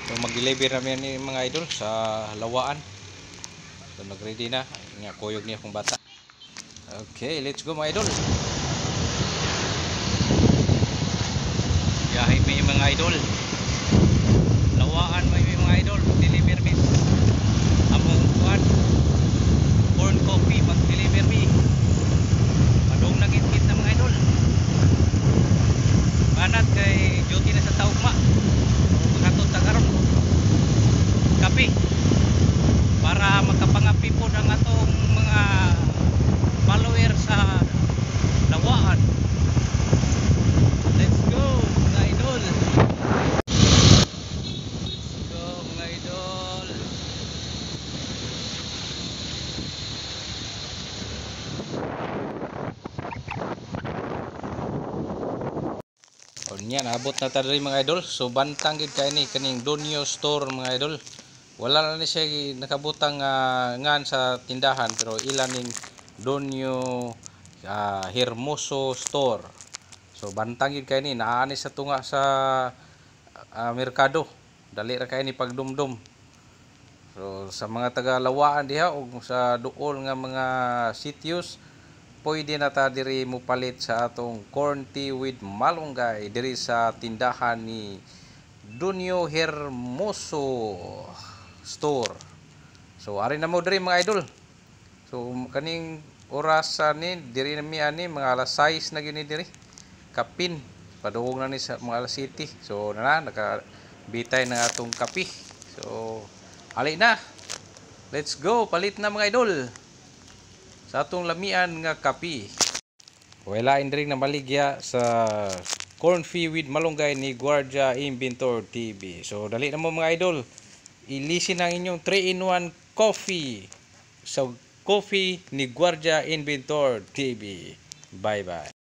So mag-deliver namin ni mga idol sa Lawaan. So nag-ready na. Nga kuyog niya kung bata. Okay, let's go mga idol. Yahay may mga idol. Lawaan may mga idol. Deliver me. Among kuan. Corn coffee mag-deliver me. Padong nagit-git na mga idol. Banat kay duty na sa taugma. Maghatod ta karon. Kape. Para makapangapi po ang atong mga follower sa Lawaan. Let's go mga idol. Let's go mga idol. O niya, naabot na tayo mga idol. So bantang gid kay ni kaning Donyo store mga idol. Wala na ni siya nakabutang ngan sa tindahan, pero ilan ning Donyo Hermoso store. So bantang gid kay ni naani sa tunga sa merkado. Dali ra kay ni pagdumdum. So sa mga taga Lawaan diha o sa duol nga mga sitios, pwede na ta diri mo palit sa atong corn tea with malunggay diri sa tindahan ni Donyo Hermoso store. So ari na mo diri mga idol. So kaning oras ni diri na mi ani mga alas 6 na gyud diri. Kapin padung na ni sa mga alas 7. So nakabitay na atong kape. So ali na. Let's go, palit na mga idol sa atong lamian nga kape. Wala indring na maligya sa corn tea with malunggay ni Guardia Inventor TV. So dali na mo mga idol. Ilisin ang inyong 3-in-1 coffee sa coffee ni Guardia Inventor TV. Bye bye.